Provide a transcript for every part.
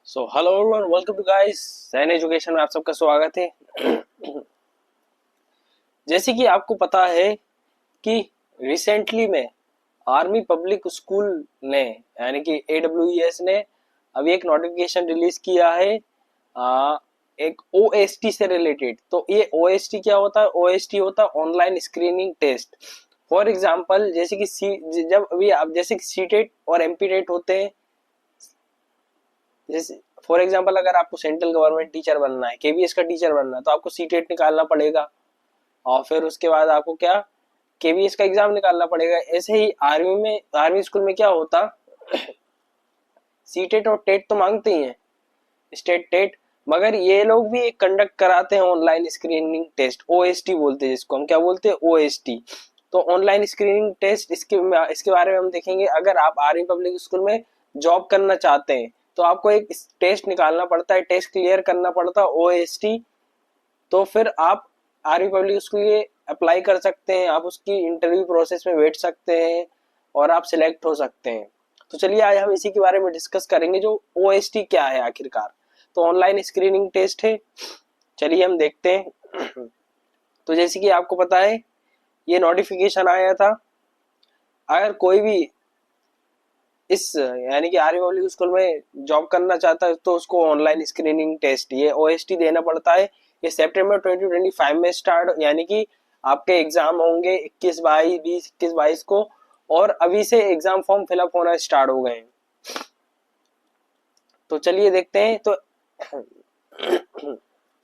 So hello everyone, welcome to guys Sain education में आप सबका स्वागत है। जैसे कि आपको पता है कि रिसेंटली में आर्मी पब्लिक स्कूल ने यानी कि AWES ने अभी एक नोटिफिकेशन रिलीज किया है एक OST से रिलेटेड। तो ये OST क्या होता है? OST होता है online screening test. For example जैसे कि जब अभी आप जैसे कि सीटेट और एमपीटेट होते हैं, जैसे फॉर एग्जांपल अगर आपको सेंट्रल गवर्नमेंट टीचर बनना है, KVS का टीचर बनना है, तो आपको सीटेट निकालना पड़ेगा और फिर उसके बाद आपको क्या KVS का एग्जाम निकालना पड़ेगा। ऐसे ही आर्मी स्कूल में क्या होता, सीटेट और टेट तो मांगते ही हैं, स्टेट टेट, मगर ये लोग भी एक कंडक्ट कराते हैं ऑनलाइन स्क्रीनिंग टेस्ट, OST बोलते हैं जिसको हम क्या बोलते हैं, OST। तो ऑनलाइन स्क्रीनिंग टेस्ट इसके बारे में हम देखेंगे। अगर आप आर्मी पब्लिक स्कूल में जॉब करना चाहते हैं तो आपको एक टेस्ट निकालना पड़ता है, टेस्ट क्लियर करना पड़ता है, OST। तो फिर आप आर्मी पब्लिक स्कूल के अप्लाई कर सकते हैं, आप उसकी इंटरव्यू प्रोसेस में बैठ सकते हैं और आप सिलेक्ट हो सकते हैं। तो चलिए आज हम इसी के बारे में डिस्कस करेंगे, जो OST क्या है आखिरकार। तो ऑनलाइन स्क्रीनिंग टेस्ट है, चलिए हम देखते हैं। तो जैसे कि आपको पता है ये नोटिफिकेशन आया था, अगर कोई भी इस यानी कि आर्मी पब्लिक स्कूल में जॉब करना चाहता है तो उसको ऑनलाइन स्क्रीनिंग टेस्ट ये OST देना पड़ता है। ये सितंबर 2025 में स्टार्ट, यानी कि आपके एग्जाम होंगे 21 को, और अभी से एग्जाम फॉर्म फिलअप होना स्टार्ट हो गए हैं। तो चलिए देखते हैं। तो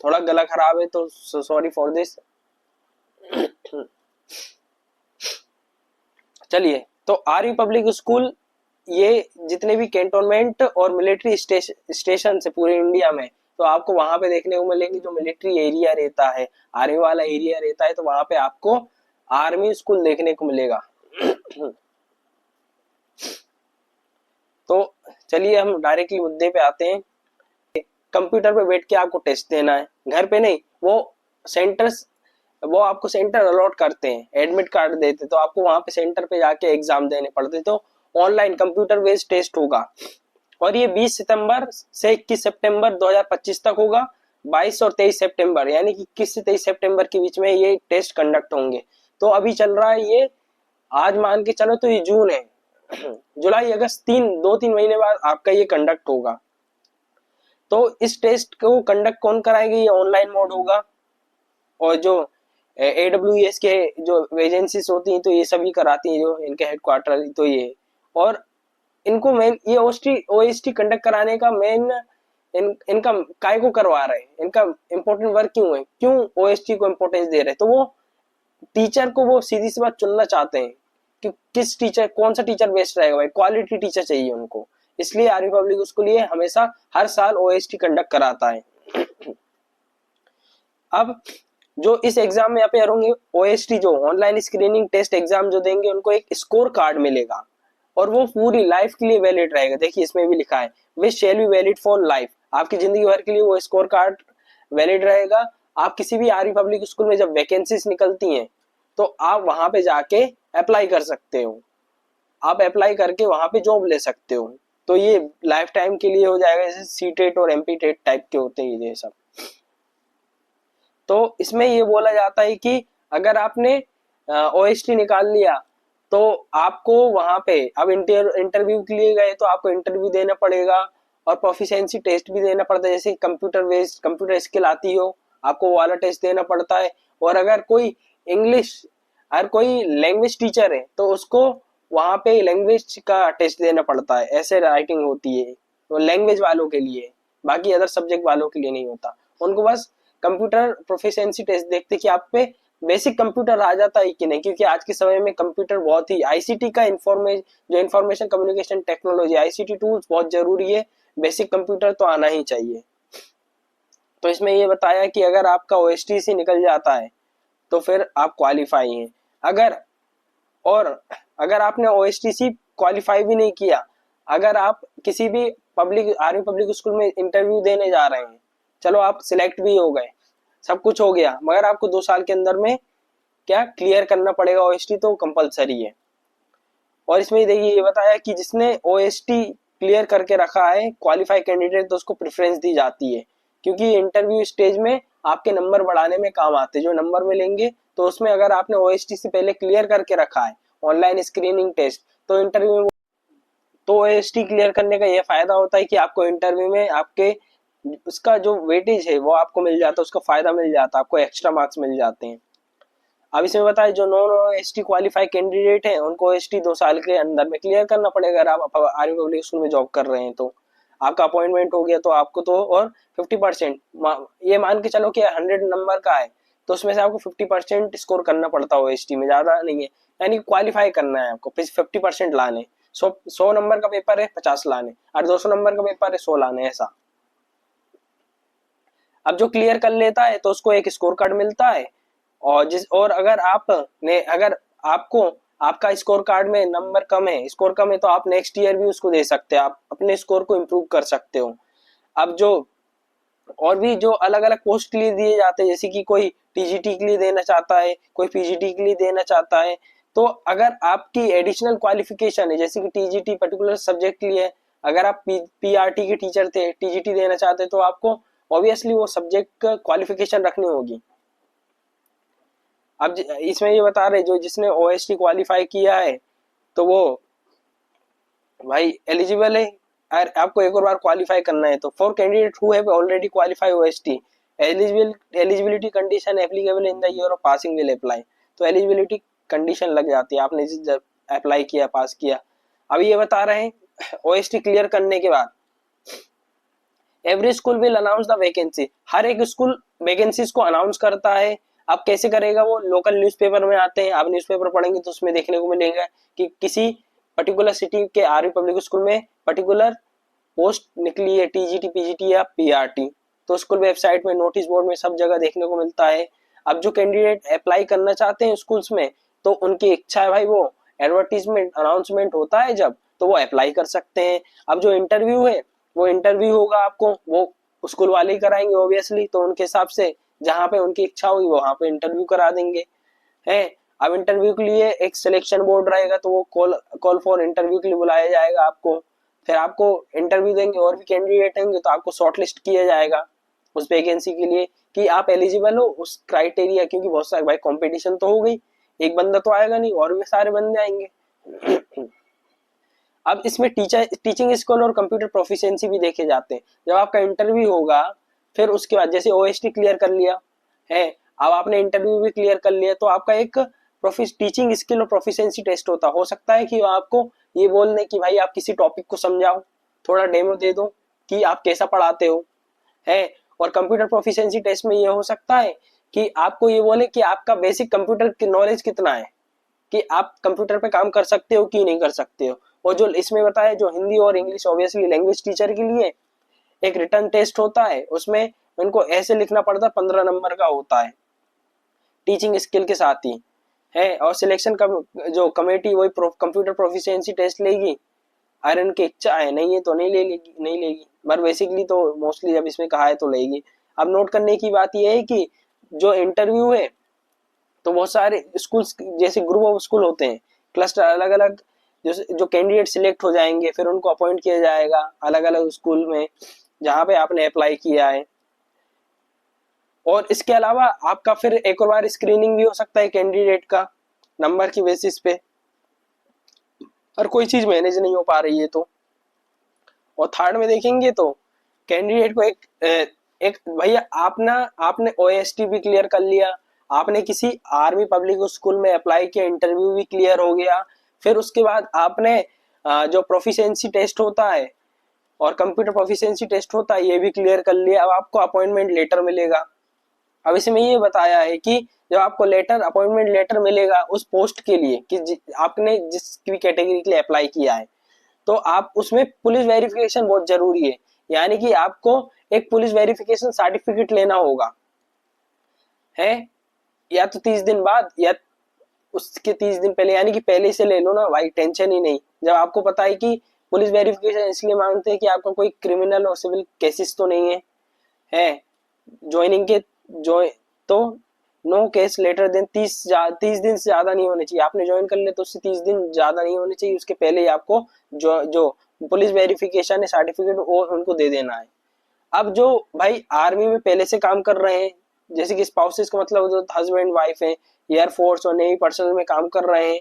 थोड़ा गला खराब है तो सॉरी फॉर दिस। चलिए, तो आर्मी पब्लिक स्कूल ये जितने भी कैंटोनमेंट और मिलिट्री स्टेशन है पूरे इंडिया में, तो आपको वहां पे देखने को मिलेंगे जो मिलिट्री एरिया रहता है, आर्मी वाला एरिया रहता है, तो वहां पे आपको आर्मी स्कूल देखने को मिलेगा। तो चलिए हम डायरेक्टली मुद्दे पे आते हैं। कंप्यूटर पे बैठ के आपको टेस्ट देना है, घर पे नहीं। वो आपको सेंटर अलॉट करते हैं, एडमिट कार्ड देते, तो आपको वहां पे सेंटर पे जाके एग्जाम देने पड़ते। तो ऑनलाइन कंप्यूटर बेस्ड टेस्ट होगा और ये 20 सितंबर से 21 सितंबर 2025 तक होगा। 22 और 23 सितंबर यानी कि 21 से 23 सितंबर के बीच में ये टेस्ट कंडक्ट होंगे। तो अभी चल रहा है ये, आज मान के चलो तो ये जून है, जुलाई अगस्त 2-3 महीने बाद आपका ये कंडक्ट होगा। तो इस टेस्ट को कंडक्ट कौन कराएगा? ये ऑनलाइन मोड होगा और जो AWES के जो एजेंसीज होती हैं तो ये सभी कराती हैं, जो इनके हेडक्वार्टर तो ये, और इनको मेन ये OST कंडक्ट कराने का मेन इनका काय को करवा रहे हैं, इनका इम्पोर्टेंट वर्क क्यों है, क्यों OST को इम्पोर्टेंस दे रहे हैं? तो वो टीचर को वो सीधी सी बात चुनना चाहते हैं कि किस टीचर, कौन सा टीचर बेस्ट रहेगा, भाई क्वालिटी टीचर चाहिए उनको। इसलिए आर्मी पब्लिक स्कूल ये हमेशा हर साल OST कंडक्ट कराता है। अब जो इस एग्जाम में अपेयर होंगे, OST जो ऑनलाइन स्क्रीनिंग टेस्ट एग्जाम जो देंगे, उनको एक स्कोर कार्ड मिलेगा और वो पूरी लाइफ के लिए वैलिड रहेगा। देखिए इसमें भी लिखा है, which shall be valid for life, आपकी जिंदगी भर के लिए वो स्कोर कार्ड वैलिड रहेगा। आप किसी भी आर्मी पब्लिक स्कूल में जब वैकेंसीज निकलती हैं तो आप वहां पे जाके अप्लाई कर सकते हो, आप अप्लाई करके वहां पे जॉब ले सकते हो। तो ये लाइफ टाइम के लिए हो जाएगा, जैसे सीटेट और एमपीटेट टाइप के होते हैं ये सब। तो इसमें ये बोला जाता है कि अगर आपने OST निकाल लिया तो आपको वहां पे अब इंटरव्यू के लिए गए तो आपको इंटरव्यू देना पड़ेगा और प्रोफिशिएंसी टेस्ट भी देना पड़ता है, जैसे कंप्यूटर बेस्ड कंप्यूटर स्किल आती हो आपको वो वाला टेस्ट देना पड़ता है। और अगर कोई इंग्लिश, अगर कोई लैंग्वेज टीचर है तो उसको वहां पे लैंग्वेज का टेस्ट देना पड़ता है, ऐसे राइटिंग होती है तो लैंग्वेज वालों के लिए, बाकी अदर सब्जेक्ट वालों के लिए नहीं होता। उनको बस कंप्यूटर प्रोफिशिएंसी टेस्ट देखते कि आप पे बेसिक कंप्यूटर आ जाता है कि नहीं, क्योंकि आज के समय में कंप्यूटर बहुत ही आईसीटी का information communication technology, ICT tools बहुत जरूरी है, बेसिक कंप्यूटर तो आना ही चाहिए। तो इसमें ये बताया कि अगर आपका OST से निकल जाता है तो फिर आप क्वालिफाई हैं। और अगर आपने OSTC क्वालिफाई भी नहीं किया, अगर आप किसी भी आर्मी पब्लिक स्कूल में इंटरव्यू देने जा रहे हैं, चलो आप सिलेक्ट भी हो गए, सब कुछ हो गया, मगर आपको 2 साल के अंदर में क्या क्लियर करना पड़ेगा OST, तो कंपलसरी है। और इसमें देखिए ये बताया कि जिसने OST क्लियर करके रखा है क्वालिफाई कैंडिडेट तो उसको प्रेफरेंस दी जाती है, क्योंकि इंटरव्यू स्टेज में आपके नंबर बढ़ाने में काम आते हैं। जो नंबर मिलेंगे तो उसमें अगर आपने ओएसटी से पहले क्लियर करके रखा है ऑनलाइन स्क्रीनिंग टेस्ट, तो इंटरव्यू में तो ओएसटी क्लियर करने का ये फायदा होता है कि आपको इंटरव्यू में आपके उसका जो वेटेज है वो आपको मिल जाता है, उसका फायदा मिल जाता है, आपको एक्स्ट्रा मार्क्स मिल जाते हैं। अब इसमें बताए जो नॉन ओएसटी क्वालिफाई कैंडिडेट हैं उनको ओएसटी 2 साल के अंदर में क्लियर करना पड़ेगा। अगर आप आर्मी पब्लिक स्कूल में जॉब कर रहे हैं तो आपका अपॉइंटमेंट हो गया तो आपको तो, और 50% ये मान के चलो कि 100 नंबर का है तो उसमें से आपको 50% स्कोर करना पड़ता है ओएसटी में, ज्यादा नहीं है, यानी क्वालिफाई करना है आपको 50% लाने। 100 नंबर का पेपर है 50 लाने, और 200 नंबर का पेपर है 100 लाने, ऐसा। अब जो क्लियर कर लेता है तो उसको एक स्कोर कार्ड मिलता है, और अगर आपको आपका स्कोर कार्ड में नंबर कम है, स्कोर कम है, तो आप नेक्स्ट ईयर भी उसको दे सकते हैं, आप अपने स्कोर को इम्प्रूव कर सकते हो। अब जो और भी जो अलग अलग पोस्ट के लिए दिए जाते हैं, जैसे कि कोई टीजीटी के लिए देना चाहता है, कोई पीजीटी के लिए देना चाहता है, तो अगर आपकी एडिशनल क्वालिफिकेशन है, जैसे कि टीजीटी पर्टिकुलर सब्जेक्ट के लिए, अगर आप पीआरटी के टीचर थे, टीजीटी देना चाहते तो आपको ऑब्वियसली वो सब्जेक्ट का क्वालिफिकेशन रखनी होगी। अब इसमें ये बता रहे जो जिसने ओएसटी क्वालिफाई किया है तो वो भाई एलिजिबल है, और आपको एक और बार क्वालिफाई करना है। तो for candidate who have already qualify OST eligibility condition applicable in the year of passing will apply. तो एलिजिबिलिटी कंडीशन लग जाती है आपने जब अप्लाई किया, पास किया। अब ये बता रहे हैं ओएसटी क्लियर करने के बाद every school will announce the vacancy, हर एक स्कूल वैकेंसीज को अनाउंस करता है। अब कैसे करेगा वो, लोकल न्यूज़पेपर में आते हैं, आप न्यूज़पेपर पढ़ेंगे तो उसमें देखने को मिलेगा कि किसी पर्टिकुलर सिटी के आर्मी पब्लिक स्कूल में पर्टिकुलर पोस्ट निकली है, टीजीटी पीजीटी या पीआरटी, तो स्कूल वेबसाइट में, नोटिस बोर्ड में, सब जगह देखने को मिलता है। अब जो कैंडिडेट अप्लाई करना चाहते हैं स्कूल्स में, तो उनकी इच्छा है भाई, वो एडवर्टीजमेंट अनाउंसमेंट होता है जब, तो वो अप्लाई कर सकते हैं। अब जो इंटरव्यू है वो इंटरव्यू होगा, आपको वो स्कूल वाले ही कराएंगे ऑब्वियसली, तो उनके हिसाब से जहाँ पे उनकी इच्छा हुई वहां पे इंटरव्यू करा देंगे है। अब इंटरव्यू के लिए एक सिलेक्शन बोर्ड रहेगा, तो वो कॉल फॉर इंटरव्यू के लिए बुलाया जाएगा आपको, फिर आपको इंटरव्यू देंगे, और भी कैंडिडेट होंगे तो आपको शॉर्टलिस्ट किया जाएगा उस वैकेंसी के लिए कि आप एलिजिबल हो उस क्राइटेरिया, क्योंकि बहुत सारे भाई कंपटीशन तो हो गई, एक बंदा तो आएगा नहीं, और भी सारे बंदे आएंगे। अब इसमें टीचिंग स्किल और कंप्यूटर प्रोफिशिएंसी भी देखे जाते हैं। जब आपका इंटरव्यू होगा, फिर उसके बाद जैसे ओएसटी क्लियर कर लिया है, अब आपने इंटरव्यू भी क्लियर कर लिया, तो आपका एक टीचिंग स्किल और प्रोफिशिएंसी टेस्ट होता हो सकता है कि आपको ये बोलने कि भाई आप किसी टॉपिक को समझाओ, थोड़ा डेमो दे दो कि आप कैसा पढ़ाते हो है। और कंप्यूटर प्रोफिशिएंसी टेस्ट में ये हो सकता है कि आपको ये बोले कि आपका बेसिक कंप्यूटर की नॉलेज कितना है, कि आप कंप्यूटर पे काम कर सकते हो कि नहीं कर सकते हो। और जो इसमें बताया, जो हिंदी और इंग्लिश ऑब्वियसली लैंग्वेज टीचर के लिए एक रिटर्न टेस्ट होता है, उसमें उनको ऐसे लिखना पड़ता है, 15 नंबर का होता है टीचिंग स्किल के साथ ही है। और सिलेक्शन जो कमेटी वही कंप्यूटर प्रोफिशिएंसी टेस्ट लेगी, अगर इनकी इच्छा है, नहीं है तो नहीं लेगी, पर बेसिकली तो मोस्टली जब इसमें कहा है तो लेगी। अब नोट करने की बात यह है कि जो इंटरव्यू है तो बहुत सारे स्कूल्स जैसे ग्रुप ऑफ स्कूल होते हैं, क्लस्टर, अलग अलग जो कैंडिडेट सिलेक्ट हो जाएंगे, फिर उनको अपॉइंट किया जाएगा अलग अलग स्कूल में जहाँ पे आपने अप्लाई किया है। और इसके अलावा आपका फिर एक और बार स्क्रीनिंग भी हो सकता है कैंडिडेट का नंबर की बेसिस पे, और कोई चीज मैनेज नहीं हो पा रही है तो। और थर्ड में देखेंगे तो कैंडिडेट को एक भैया आपने ओएसटी भी क्लियर कर लिया, आपने किसी आर्मी पब्लिक स्कूल में अप्लाई किया, इंटरव्यू भी क्लियर हो गया, फिर उसके बाद आपने जो प्रोफिशिएंसी टेस्ट होता है और कंप्यूटर प्रोफिशिएंसी टेस्ट होता है ये भी क्लियर कर लिया। अब आपको अपॉइंटमेंट लेटर मिलेगा। अब इसमें ये बताया है कि जब आपको अपॉइंटमेंट लेटर मिलेगा उस पोस्ट के लिए कि आपने जिस भी कैटेगरी के लिए अप्लाई किया है, तो आप उसमें पुलिस वेरिफिकेशन बहुत जरूरी है, यानी कि आपको एक पुलिस वेरिफिकेशन सर्टिफिकेट लेना होगा है, या तो 30 दिन बाद या उसके 30 दिन पहले, यानी कि पहले से ले लो ना भाई, टेंशन ही नहीं। जब आपको पता है कि पुलिस वेरिफिकेशन इसलिए मांगते हैं कि आपका कोई क्रिमिनल और सिविल केसेस तो नहीं है ज्वाइनिंग के जो, तो नो केस लेटर देन 30 दिन से ज्यादा नहीं होने चाहिए। आपने ज्वाइन कर लिया तो उससे 30 दिन ज्यादा नहीं होने चाहिए, उसके पहले ही आपको जो पुलिस वेरिफिकेशन है, सर्टिफिकेट वो उनको दे देना है। अब जो भाई आर्मी में पहले से काम कर रहे हैं, जैसे कि स्पाउसेस का मतलब जो हस्बैंड वाइफ है, एयरफोर्स और नेवी पर्सन में काम कर रहे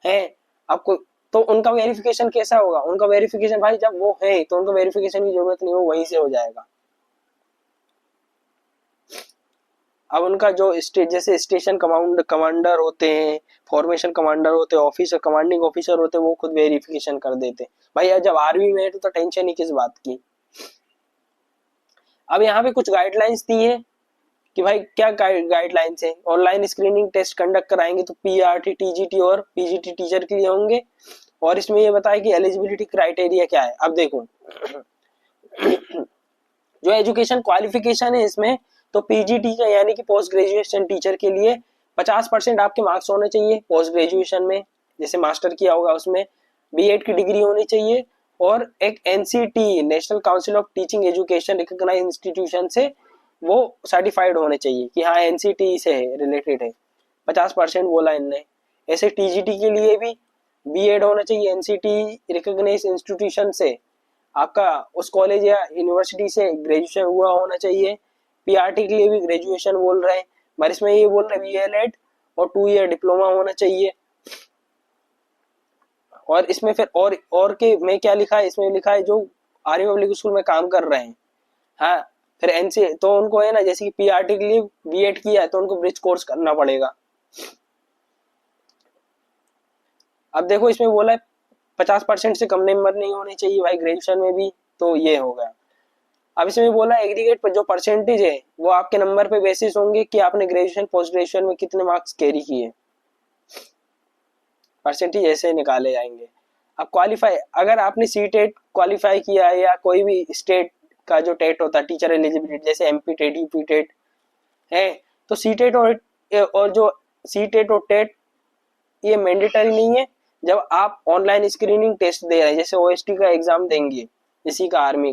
हैं आपको, तो उनका वेरिफिकेशन कैसा होगा? उनका वेरिफिकेशन भाई जब वो है तो उनका वेरिफिकेशन की जरूरत नहीं, वो वहीं से हो जाएगा। अब उनका जो जैसे स्टेशन कमांडर होते हैं, फॉर्मेशन कमांडर होते हैं, ऑफिसर कमांडिंग ऑफिसर होते हैं, वो खुद वेरिफिकेशन कर देते हैं। भाई जब आर्मी में है तो टेंशन ही किस बात की। अब यहाँ पे कुछ गाइडलाइंस दी है कि भाई क्या गाइडलाइंस है। ऑनलाइन स्क्रीनिंग टेस्ट कंडक्ट कराएंगे तो पीआरटी, टीजीटी और पीजीटी टीचर के लिए होंगे। और इसमें ये बताया कि एलिजिबिलिटी क्राइटेरिया क्या है। अब देखो जो एजुकेशन क्वालिफिकेशन है इसमें, तो पीजीटी का यानी कि पोस्ट ग्रेजुएशन टीचर के लिए 50% आपके मार्क्स होने चाहिए पोस्ट ग्रेजुएशन में, जैसे मास्टर किया होगा उसमें, बीएड की डिग्री होनी चाहिए, और एक NCT national council of teaching education recognised institution से वो सर्टिफाइड होने चाहिए कि हाँ एनसीटी से रिलेटेड है। 50% बोला इनने। ऐसे टीजीटी के लिए भी बीएड होना चाहिए एनसीटी रिकॉग्नाइज्ड इंस्टीट्यूशन से, आपका उस कॉलेज या यूनिवर्सिटी से ग्रेजुएशन हुआ होना चाहिए। पीआरटी के लिए भी ग्रेजुएशन बोल रहे हैं, मगर इसमें ये बोल रहे हैं बीएलएड और 2 ईयर डिप्लोमा होना चाहिए। और इसमें फिर और के में क्या लिखा है, इसमें लिखा है जो आर्मी पब्लिक स्कूल में काम कर रहे हैं, हाँ फिर एनसी तो उनको है ना, जैसे कि पीआरटी के लिए बीएड किया है तो उनको ब्रिज कोर्स करना पड़ेगा। अब देखो इसमें बोला है 50% से कम नंबर नहीं होने चाहिए भाई ग्रेजुएशन में भी, तो ये हो गया। अब इसमें बोला एग्रीगेट पर जो परसेंटेज है वो आपके नंबर पे बेसिस होंगे कि आपने ग्रेजुएशन पोस्ट ग्रेजुएशन में कितने मार्क्स कैरी किए, परसेंटेज ऐसे निकाले जाएंगे। अब क्वालिफाई, अगर आपने सी टेट क्वालिफाई किया है या कोई भी स्टेट का जो टेट होता है टीचर एलिजिबिलिटी, जैसे एमपी टेट, यूपी टेट है, तो सी टेट और जो सी टेट और टेट ये मैंडेटरी नहीं है। जब आप ऑनलाइन स्क्रीनिंग टेस्ट दे रहे हैं, जैसे ओएसटी का एग्जाम देंगे इसी का आर्मी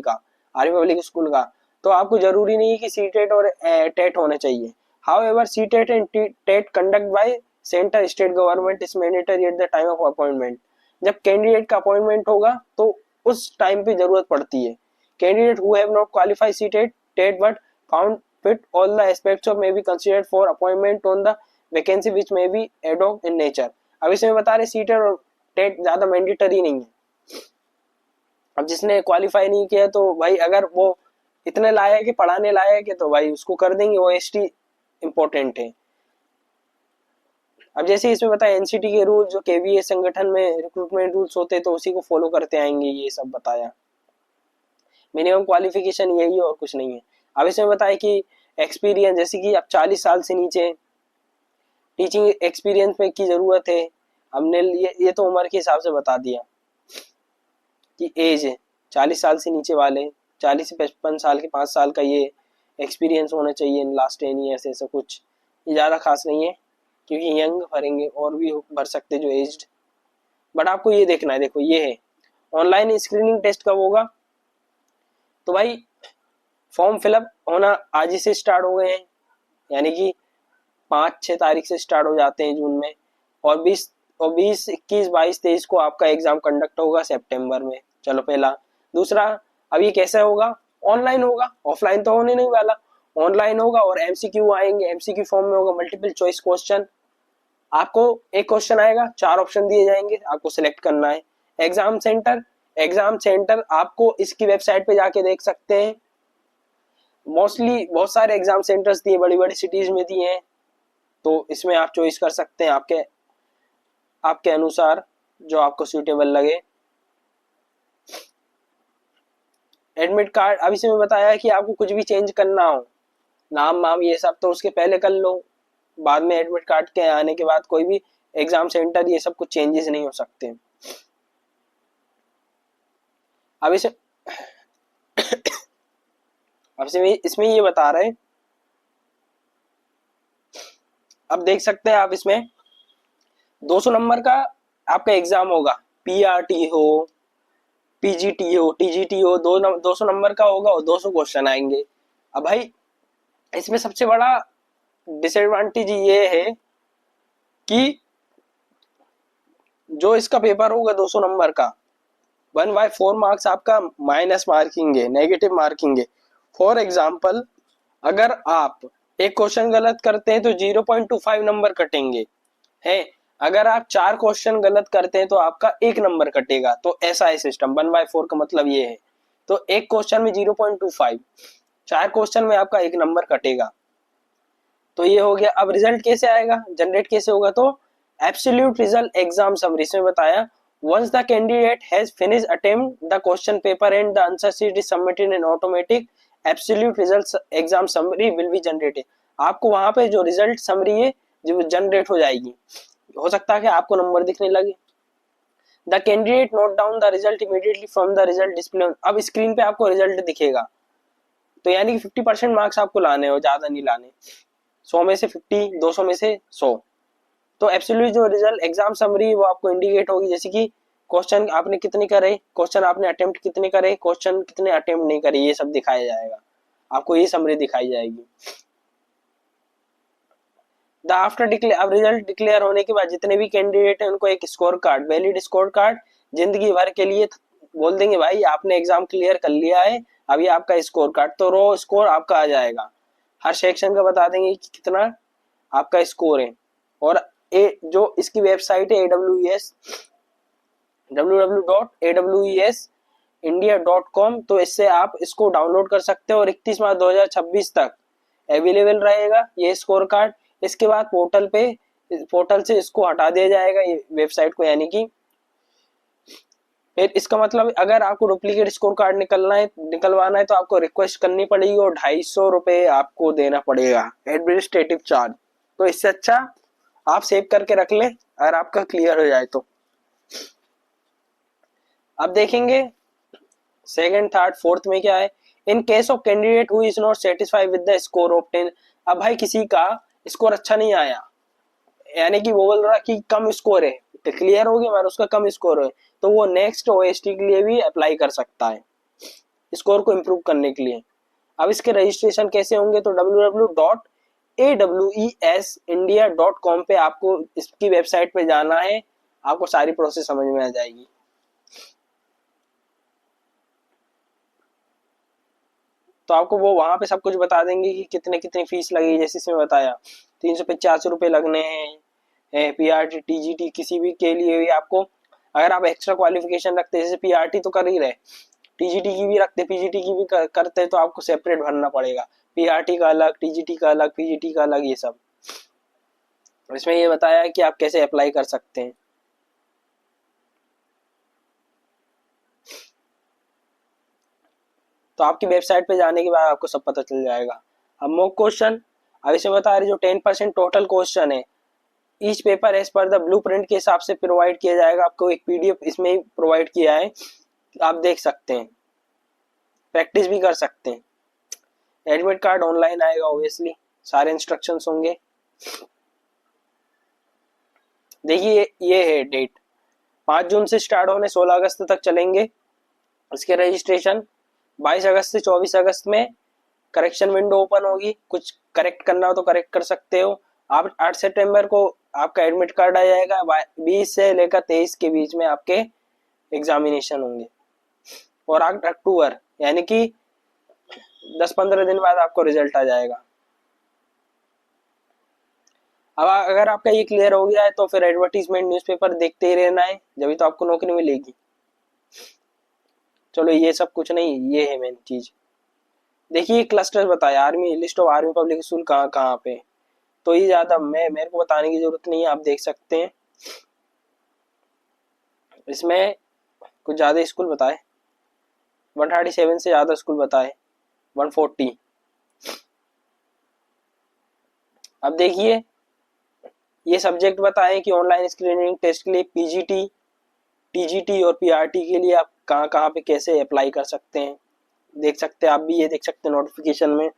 पब्लिक स्कूल का, तो आपको जरूरी नहीं है कि सी टेट और टेट होने चाहिए। However C TET and TET conduct by centre state government is mandatory at the time of appointment. जब कैंडिडेट का अपॉइंटमेंट होगा तो उस टाइम पे जरूरत पड़ती है। Candidate who have not qualified C TET but found fit all the aspects of may be considered for appointment on the vacancy which may be ad hoc in nature। अब इसमें बता रहे सीटेट और TET ज्यादा mandatory नहीं है। अब जिसने क्वालिफाई नहीं किया तो भाई अगर वो इतने लायक है, पढ़ाने लायक है, तो भाई उसको कर देंगे, ओएसटी इम्पोर्टेंट है। अब जैसे इसमें बताया एनसीटी के रूल जो केवीए संगठन में रिक्रूटमेंट रूल्स होते हैं तो उसी को फॉलो करते आएंगे, ये सब बताया। मिनिमम क्वालिफिकेशन यही है और कुछ नहीं है। अब इसमें बताया कि एक्सपीरियंस, जैसे कि अब 40 साल से नीचे टीचिंग एक्सपीरियंस में की जरूरत है। हमने ये तो उम्र के हिसाब से बता दिया कि एज है 40 साल से नीचे वाले, 40 से 55 साल के 5 साल का ये एक्सपीरियंस होना चाहिए लास्ट 10 ईयर्स, ऐसा कुछ ज़्यादा खास नहीं है क्योंकि यंग भरेंगे और भी भर सकते जो एज्ड। बट आपको ये देखना है, देखो ये है ऑनलाइन स्क्रीनिंग टेस्ट कब होगा, तो भाई फॉर्म फिलअप होना आज ही से स्टार्ट हो गए हैं, यानी कि 5-6 तारीख से स्टार्ट हो जाते हैं जून में, और 20, 21, 22, 23 को आपका एग्जाम कंडक्ट होगा सितंबर में। चलो पहला। दूसरा, अब ये कैसे होगा, ऑनलाइन होगा, ऑफलाइन तो होने नहीं वाला, ऑनलाइन होगा और एमसीक्यू आएंगे। एमसीक्यू फॉर्म में होगा मल्टीपल चॉइस क्वेश्चन, आपको एक क्वेश्चन आएगा, 4 ऑप्शन दिए जाएंगे, आपको सिलेक्ट करना है। एग्जाम सेंटर आपको इसकी वेबसाइट पे जाके देख सकते हैं। मोस्टली बहुत सारे एग्जाम सेंटर्स दिए, बड़ी बड़ी सिटीज में दिए हैं, तो इसमें आप चॉइस कर सकते हैं आपके अनुसार जो आपको सूटेबल लगे। एडमिट कार्ड, अभी से मैं बताया कि आपको कुछ भी चेंज करना हो, नाम वाम ये सब तो उसके पहले कर लो, बाद में एडमिट कार्ड के आने के बाद कोई भी एग्जाम सेंटर ये सब कुछ चेंजेस नहीं हो सकते। अब इसमें ये बता रहे हैं, अब देख सकते हैं आप इसमें 200 नंबर का आपका एग्जाम होगा, पीआरटी हो, पीजीटी हो, टीजीटी हो, 200 नंबर का होगा और 200 क्वेश्चन आएंगे। अब भाई इसमें सबसे बड़ा डिसएडवांटेज ये है कि जो इसका पेपर होगा 200 नंबर का, 1/4 मार्क्स आपका माइनस मार्किंग है, नेगेटिव मार्किंग है। फॉर एग्जाम्पल, अगर आप एक क्वेश्चन गलत करते हैं तो 0.25 नंबर कटेंगे है। अगर आप 4 क्वेश्चन गलत करते हैं तो आपका 1 नंबर कटेगा। तो ऐसा है सिस्टम, 1/4 का मतलब ये है। तो एक क्वेश्चन में 0.25, 4 क्वेश्चन में आपका 1 नंबर कटेगा। तो ये हो गया। अब रिजल्ट कैसे आएगा, जनरेट कैसे होगा, तो एब्सोल्यूट रिजल्ट एग्जाम समरी में बताया, once the candidate has finished attempt the question paper and the answer sheet is submitted in automatic absolute results exam summary will be generated। आपको वहां पे जो रिजल्ट समरी है जो जनरेट हो जाएगी। हो सकता है कि आपको नंबर दिखने लगे। The candidate note down the result immediately from the result display. अब स्क्रीन पे आपको रिजल्ट दिखेगा। तो यानी कि 50% मार्क्स आपको लाने हो, ज्यादा नहीं लाने। 100 में से 50, 200 में से 100। तो एब्सोल्यूट जो रिजल्ट एग्जाम समरी वो आपको इंडिकेट होगी, जैसे कि क्वेश्चन आपने कितने करे, क्वेश्चन आपने अटेम्प्ट कितने करे, क्वेश्चन कितने अटेम्प्ट नहीं करे, ये सब दिखाया जाएगा आपको, ये समरी दिखाई जाएगी। द आफ्टर डिक्लेयर, अब रिजल्ट डिक्लेयर होने के बाद जितने भी कैंडिडेट हैं उनको एक score card, valid score card जिंदगी भर के लिए बोल देंगे भाई आपने एग्जाम क्लियर कर लिया है, अब ये आपका स्कोर कार्ड। तो रो स्कोर आपका आ जाएगा, हर सेक्शन का बता देंगे कि कितना आपका स्कोर है। और जो इसकी वेबसाइट है AWS www.aweindia.com, तो इससे आप इसको डाउनलोड कर सकते हो और 31 मार्च 2026 तक अवेलेबल रहेगा ये स्कोर कार्ड। इसके बाद पोर्टल से इसको हटा दिया जाएगा ये वेबसाइट को, यानी कि फिर इसका मतलब अगर आपको डुप्लीकेट स्कोर कार्ड निकलवाना है तो आपको रिक्वेस्ट करनी पड़ेगी और 250 रुपये आपको देना पड़ेगा एडमिनिस्ट्रेटिव चार्ज। तो इससे अच्छा आप सेव करके रख ले अगर आपका क्लियर हो जाए तो। अब देखेंगे सेकंड, थर्ड, फोर्थ में क्या है। In case of candidate who is not satisfied with the score obtain. अब भाई किसी का स्कोर अच्छा नहीं आया, यानी कि वो बोल रहा कि कम स्कोर है, तो क्लियर हो गया मगर उसका कम स्कोर है, तो वो नेक्स्ट OST के लिए भी अप्लाई कर सकता है स्कोर को इम्प्रूव करने के लिए। अब इसके रजिस्ट्रेशन कैसे होंगे, तो www.aweindia.com पे आपको इसकी वेबसाइट पे जाना है, आपको सारी प्रोसेस समझ में आ जाएगी। तो आपको वो वहां पे सब कुछ बता देंगे कि कितने कितनी फीस लगेगी। जैसे इसमें बताया 385 रुपये लगने हैं। PRT TGT किसी भी के लिए भी आपको, अगर आप एक्स्ट्रा क्वालिफिकेशन रखते हैं, जैसे PRT तो कर ही रहे, TGT की भी रखते, PGT की भी करते, तो आपको सेपरेट भरना पड़ेगा। PRT का अलग, TGT का अलग, PGT का अलग, ये सब इसमें ये बताया है कि आप कैसे अप्लाई कर सकते हैं। तो आपकी वेबसाइट पे जाने के बाद आपको सब पता चल जाएगा। अब मॉक क्वेश्चन, अब इसमें बता रहे जो 10% टोटल क्वेश्चन है, each paper as per the blueprint के हिसाब से प्रोवाइड किया जाएगा। आपको एक PDF इसमें ही प्रोवाइड किया है, आप देख सकते हैं, प्रैक्टिस भी कर सकते हैं। एडमिट कार्ड ऑनलाइन आएगा ऑब्वियसली, सारे इंस्ट्रक्शंस होंगे। देखिए ये है डेट, 5 जून से स्टार्ट होने 16 अगस्त तक चलेंगे इसके रजिस्ट्रेशन। 22 अगस्त से 24 अगस्त में करेक्शन विंडो ओपन होगी, कुछ करेक्ट करना हो तो करेक्ट कर सकते हो। आप 8 सितंबर को आपका एडमिट कार्ड आ जाएगा। 20 से लेकर 23 के बीच में आपके एग्जामिनेशन होंगे। और 8 अक्टूबर यानी कि 10-15 दिन बाद आपको रिजल्ट आ जाएगा। अब अगर आपका ये क्लियर हो गया है तो फिर एडवर्टीजमेंट न्यूज़पेपर देखते ही रहना है, जब तो आपको नौकरी मिलेगी। चलो ये सब कुछ नहीं, ये है मेन चीज। देखिए क्लस्टर बताया, army list of army public school कहाँ कहाँ पे, तो ये ज्यादा मेरे को बताने की जरूरत नहीं है, आप देख सकते हैं। इसमें कुछ ज्यादा स्कूल बताए, 137 से ज्यादा स्कूल बताए, 140। अब देखिए ये सब्जेक्ट बताएं कि ऑनलाइन स्क्रीनिंग टेस्ट के लिए PGT, TGT और PRT के लिए आप कहाँ कहाँ पे कैसे अप्लाई कर सकते हैं, देख सकते हैं। आप भी ये देख सकते हैं नोटिफिकेशन में।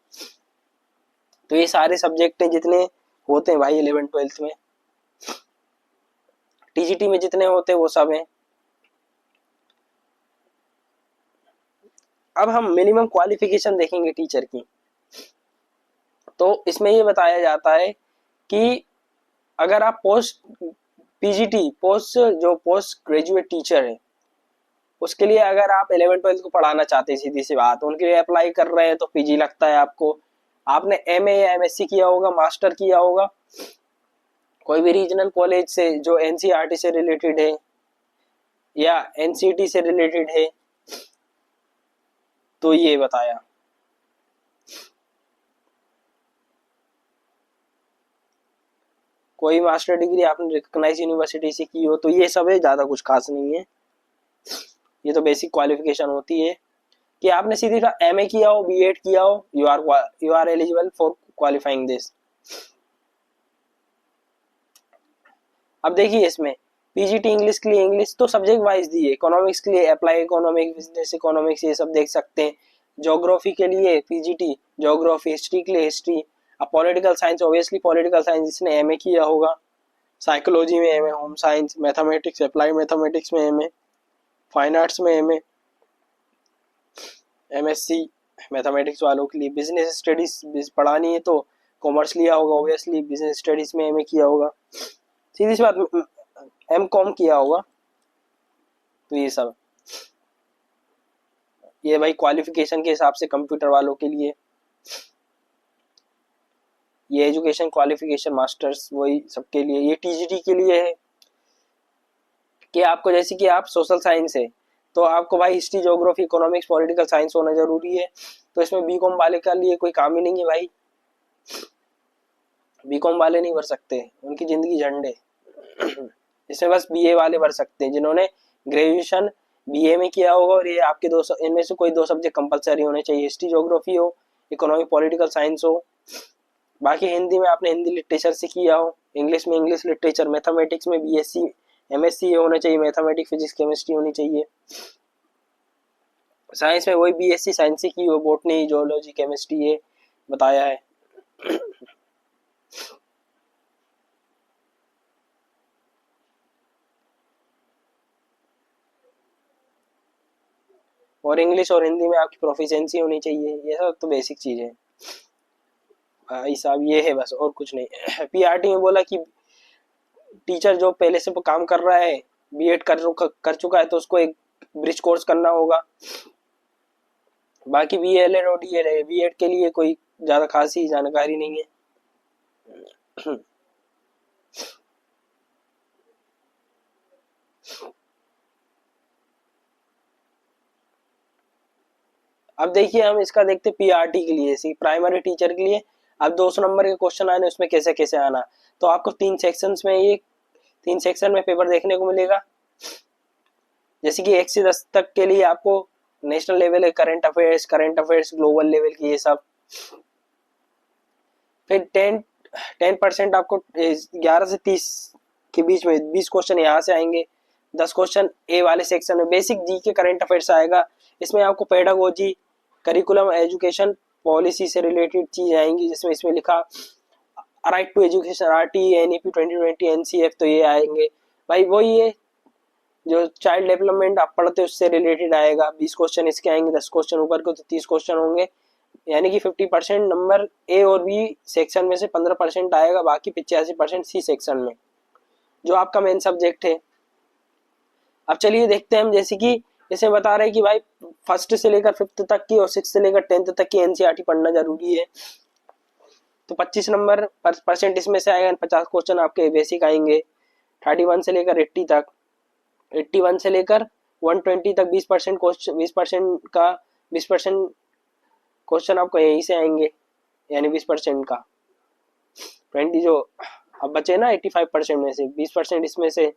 तो ये सारे सब्जेक्ट हैं जितने होते हैं भाई 11th-12th में, TGT में जितने होते हैं वो सब हैं। अब हम मिनिमम क्वालिफिकेशन देखेंगे टीचर की। तो इसमें ये बताया जाता है कि अगर आप post PGT post graduate teacher है, उसके लिए अगर आप 11-12 को पढ़ाना चाहते हैं, सीधी सी बात, उनके लिए अप्लाई कर रहे हैं तो पीजी लगता है आपको। आपने एमए या एमएससी किया होगा, मास्टर किया होगा कोई भी रीजनल कॉलेज से जो एनसीईआरटी से रिलेटेड है या एनसीटी से रिलेटेड है, तो ये बताया। कोई मास्टर डिग्री आपने रिकॉग्नाइज यूनिवर्सिटी से की हो तो ये सब है, ज़्यादा कुछ खास नहीं है। ये तो बेसिक क्वालिफिकेशन होती है कि आपने सीधी एमए किया हो, बीएड किया हो, you are eligible for qualifying this. अब देखिए इसमें पीजीटी इंग्लिश के लिए इंग्लिश तो सब्जेक्ट वाइज दी है, इकोनॉमिक्स के लिए अप्लाई इकोनॉमिक्स, बिजनेस इकोनॉमिक्स, ये सब देख सकते हैं। ज्योग्राफी के लिए पीजीटी ज्योग्राफी, हिस्ट्री के लिए हिस्ट्री। अब political science, obviously political science जिसने एमए किया होगा, साइकोलॉजी में MA, home science, mathematics, applied mathematics में एमए, फाइन आर्ट्स में एमए, एमएससी मैथमेटिक्स वालों के लिए। बिजनेस स्टडीज पढ़ानी है तो कॉमर्स लिया होगा, ऑब्वियसली बिजनेस स्टडीज में एमए किया होगा। सीधी सी बात, एमकॉम किया होगा। तो ये सब, ये भाई क्वालिफिकेशन के हिसाब से कंप्यूटर वालों के लिए ये एजुकेशन क्वालिफिकेशन मास्टर्स, वही सबके लिए। ये टीजीटी के लिए है कि आपको, जैसे कि आप सोशल साइंस है तो आपको भाई history, geography, economics, political science होना जरूरी है। तो इसमें बीकॉम वाले का लिए कोई काम ही नहीं है भाई, बीकॉम वाले नहीं भर सकते, उनकी जिंदगी झंड है। इसमें बस बीए वाले भर सकते हैं जिन्होंने ग्रेजुएशन बीए में किया होगा, और ये आपके इनमें से कोई 2 सब्जेक्ट कंपलसरी होने चाहिए, हिस्ट्री ज्योग्राफी हो, इकोनॉमिक पॉलिटिकल साइंस हो। बाकी हिंदी में आपने हिंदी लिटरेचर से किया हो, इंग्लिश में इंग्लिश लिटरेचर, मैथमेटिक्स में बीएससी एमएससी होना चाहिए, मैथमेटिक्स फिजिक्स केमिस्ट्री होनी चाहिए। साइंस में वही बीएससी साइंस से की हो, बॉटनी जूलॉजी केमिस्ट्री, ये बताया है। और इंग्लिश और हिंदी में आपकी प्रोफिशिएंसी होनी चाहिए, ये सब तो बेसिक चीज है भाई साहब, ये है बस, और कुछ नहीं। पीआरटी में बोला कि टीचर जो पहले से काम कर रहा है, बीएड कर चुका है, तो उसको एक ब्रिज कोर्स करना होगा। बाकी बीएलएड और डीएलएड, बीएड के लिए कोई ज्यादा खासी जानकारी नहीं है। अब देखिए हम इसका देखते पीआरटी के लिए, सी प्राइमरी टीचर के लिए। अब 200 नंबर के क्वेश्चन आने, उसमें कैसे कैसे आना, तो आपको 3 सेक्शंस में, ये 3 सेक्शन में पेपर देखने को मिलेगा। जैसे कि 1 से 10 तक के लिए आपको नेशनल लेवल है, करंट अफेयर्स ग्लोबल लेवल की, ये सब। फिर 10% आपको 11 से 30 के बीच में 20 क्वेश्चन यहाँ से आएंगे, 10 क्वेश्चन ए वाले सेक्शन में बेसिक जी के करंट अफेयर्स आएगा। इसमें आपको पेडागोजी, करिकुलम, एजुकेशन पॉलिसी से रिलेटेड चीज आएंगी, जिसमें इसमें लिखा right to education, RT, NEP 2020, NCF, तो ये आएंगे भाई। वही है जो चाइल्ड डेवलपमेंट आप पढ़ते हैं उससे रिलेटेड आएगा, 20 क्वेश्चन इसके आएंगे, 10 क्वेश्चन ऊपर को, तो 30 क्वेश्चन होंगे। यानी कि 50% नंबर ए और बी सेक्शन में से 15% आएगा, बाकी 85% सी सेक्शन में, जो आपका मेन सब्जेक्ट है। अब चलिए देखते हैं हम, जैसे कि इसे बता रहे हैं कि भाई 1st से लेकर 5th तक की और 6th से लेकर 10th तक की एनसीईआरटी पढ़ना जरूरी है। तो 25 नंबर परसेंट इसमें से आएगा, 50 क्वेश्चन आपके बेसिक आएंगे। 31 से लेकर 80 तक, 81 से लेकर 120 तक 20% क्वेश्चन, 20% का 20% क्वेश्चन आपको यहीं से आएंगे, यानी 20% का 20 जो अब बचे ना 85% में से 20% इसमें से।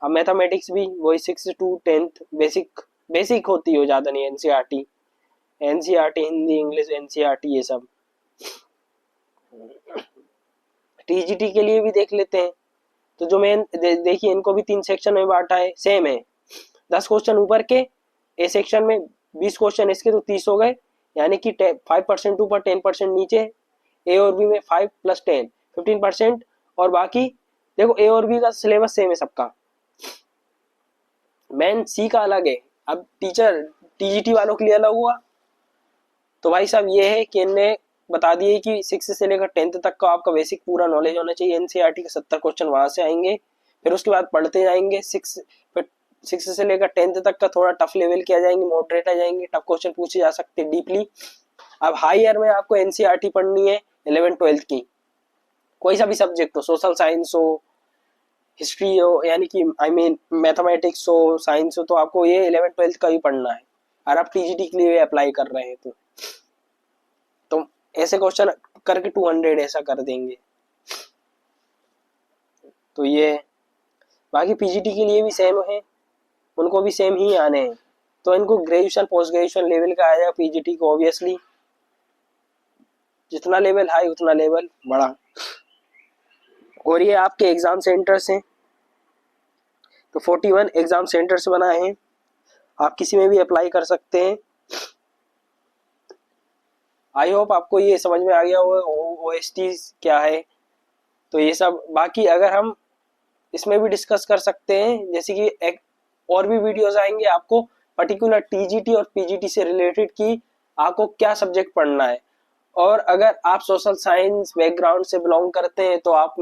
अब मैथमेटिक्स भी वही 6 to 10th बेसिक होती हो, ज़्यादा नहीं। एनसीईआरटी हिंदी इंग्लिश एनसीईआरटी ये सब। टीजीटी के लिए भी देख लेते हैं, तो जो मेन देखिए इनको भी 3 सेक्शन में बांटा है, सेम है। 10 क्वेश्चन ऊपर के ए सेक्शन में, 20 क्वेश्चन इसके, तो 30 हो गए। यानी कि 5% ऊपर 10% नीचे, ए और बी में 5 + 10 15%। और बाकी देखो ए और बी का सिलेबस सेम है सबका, मेन सी का अलग है। अब टीजीटी वालों के लिए अलग हुआ। तो भाई साहब ये है कि इनने बता दिए कि 6 से लेकर 10th तक का आपका बेसिक पूरा नॉलेज होना चाहिए। एनसीईआरटी के 70 क्वेश्चन वहां से आएंगे, फिर उसके बाद पढ़ते जाएंगे। 6 फिर 6 से लेकर 10th तक का थोड़ा टफ लेवल के आ जाएंगे, मॉडरेट आ जाएंगे, टफ क्वेश्चन पूछे जा सकते हैं डीपली। अब हायर में आपको एनसीईआरटी पढ़नी है 11th-12th की, कोई सा भी सब्जेक्ट हो, सोशल साइंस हो, हिस्ट्री हो, यानी कि आई मीन मैथमेटिक्स हो, साइंस हो, तो आपको ये 11th-12th का भी पढ़ना है। और आप टीजीटी के लिए अप्लाई कर रहे हैं तो ऐसे क्वेश्चन करके 200 ऐसा कर देंगे। तो ये बाकी पीजीटी के लिए भी सेम है, उनको भी सेम ही आने हैं। तो इनको ग्रेजुएशन पोस्ट ग्रेजुएशन लेवल का आएगा पीजीटी को, ऑब्वियसली जितना लेवल हाई उतना लेवल बड़ा। और ये आपके एग्जाम सेंटर्स हैं, तो 41 एग्जाम सेंटर्स बनाए हैं, आप किसी में भी अप्लाई कर सकते हैं। आई होप आपको ये समझ में आ गया होगा ओएसटी क्या है। तो ये सब बाकी अगर हम इसमें भी डिस्कस कर सकते हैं, जैसे कि एक और भी वीडियोस आएंगे आपको पर्टिकुलर टीजीटी और पीजीटी से रिलेटेड की आपको क्या सब्जेक्ट पढ़ना है। और अगर आप सोशल साइंस बैकग्राउंड से बिलोंग करते हैं तो आप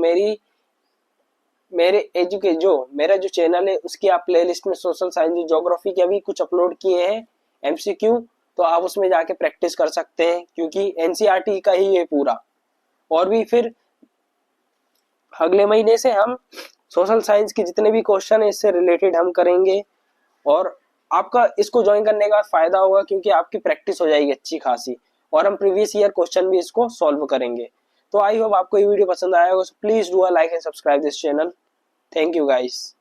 मेरा जो चैनल है उसकी आप प्लेलिस्ट में सोशल साइंस ज्योग्राफी के अभी कुछ अपलोड किए हैं एमसीक्यू, तो आप उसमें जाके प्रैक्टिस कर सकते हैं, क्योंकि एनसीईआरटी का ही है पूरा। और भी फिर अगले महीने से हम सोशल साइंस के जितने भी क्वेश्चन है इससे रिलेटेड हम करेंगे। और आपका इसको ज्वाइन करने का फायदा होगा क्योंकि आपकी प्रैक्टिस हो जाएगी अच्छी खासी, और हम प्रीवियस ईयर क्वेश्चन भी इसको सॉल्व करेंगे। तो आई होप आपको ये वीडियो पसंद आया होगा, so please do a like and subscribe this channel. Thank you guys.